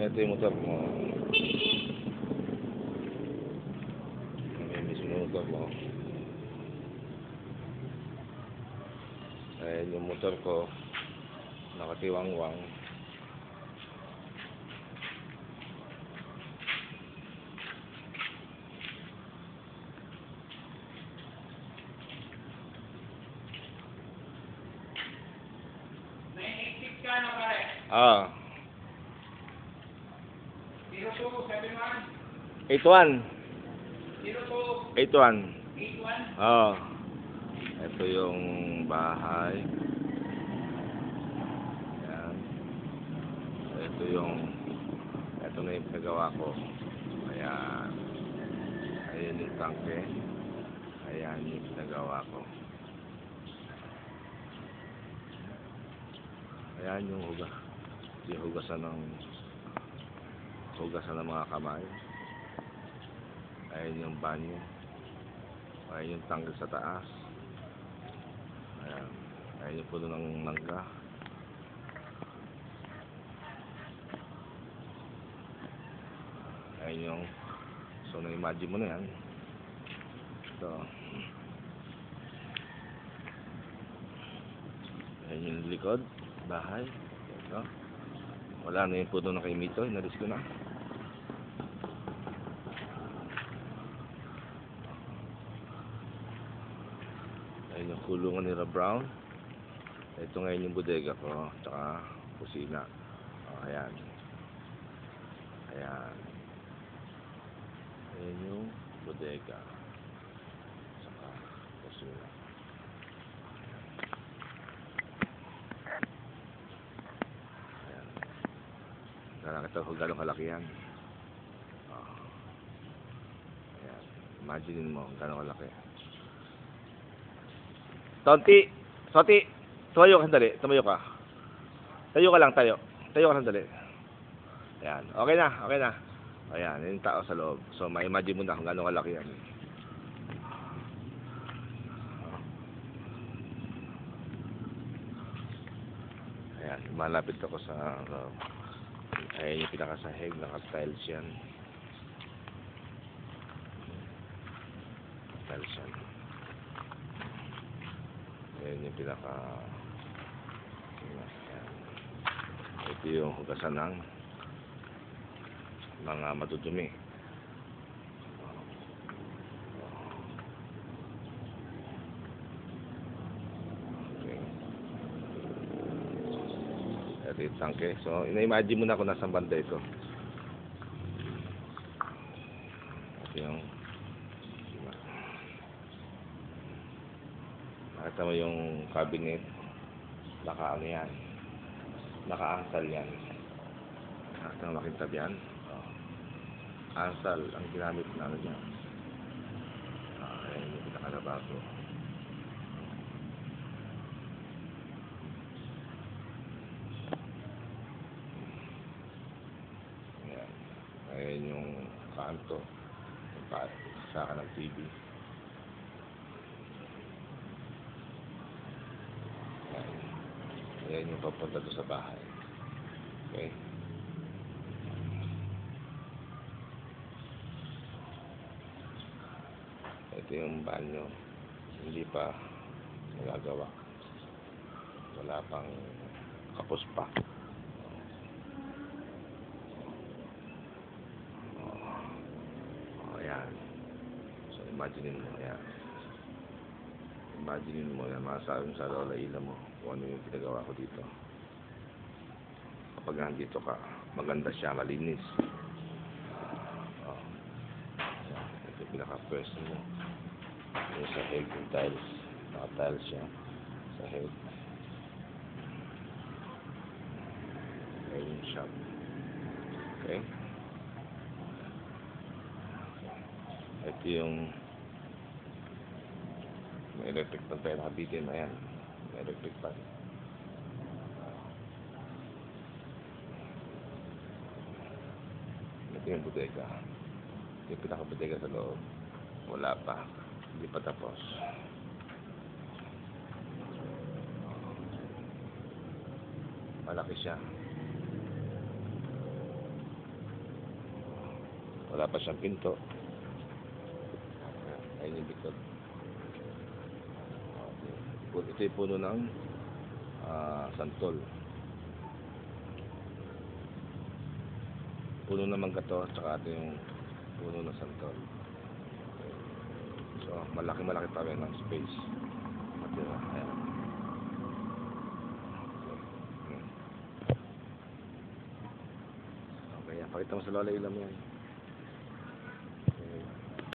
Ito yung motor mo. Ayan yung motor mo. Ayan yung motor ko. Nakatiwangwang. Ah. 81. 81. Oh. Ito yung bahay. Ayan. Ito na yung pinagawa ko. Ayan. Ayan yung tangke. Ayan yung pinagawa ko. Ayan yung hugasan ng mga kamay. Ayan yung banyo. Ayan yung tangke sa taas. Ayan. Ayan yung puno ng mangga. Ayan yung, so na-imagine mo na yan. Ito. Ayan yung likod, bahay. Ito. Wala na yung puno ng kaimito, inalis ko na. Ayan yung kulungan ni Rob Brown. Ito ngayon yung bodega ko, tsaka kusina. O, ayan. Ayan. Ayan yung bodega. Tsaka kusina. Ayan. Nakakita ko gano'ng kalaki yan. O. Ayan. Imagine mo gano'ng kalaki. Soti, tumayo ka sandali, tumayo ka. Tayo ka lang, tayo. Tayo ka sandali. Ayan, okay na. Ayan, yung tao sa loob. So, ma-imagine mo na kung gano'ng kalaki yan. Ayan, malapit ako sa ayan yung pinakasahig, naka-tiles yan. Tiles yan. Ayan yung ayan. Ito yung hugasan ng mga madudumi. Okay. Ito yung tangke. So, ina-imagine mo na kung nasa banda ito. Ito yung nakita mo yung cabinet, naka-ano yan, naka-angsal yan. Nakita mo makintab yan. Angsal ang ginamit na ano yan. Ayan yung pinakalabato. Ayan. Ayan yung kanto, yung saka ng TV. Ayan yung papunta doon sa bahay. Okay? Ito yung banyo. Hindi pa nagagawa. Wala pang kapos pa. Ayan. So, imagine mo. Ayan. Imagine mo yan. Masasabi mo sa alaila mo kung ano yung pinagawa ko dito. Kapag nandito ka, maganda siya, malinis. Ito yung pinaka-pwesto mo. Yung sa head yung tiles. Naka-tiles siya sa head. Ayan yung shop. Okay? Ito yung may electric pan tayo nakabitin. Ayan. May electric pan. Ito yung bodega. Ito yung pinaka-bodega sa loob. Wala pa. Hindi pa tapos. Malaki siya. Wala pa siyang pinto. Ayun yung likod. Okay. Ito yung puno ng santol. Puno ng mangga to, tsaka ito yung puno ng santol. So, malaki pa rin ang space. Ayan. Okay, pakita mo sa lola ilam yan.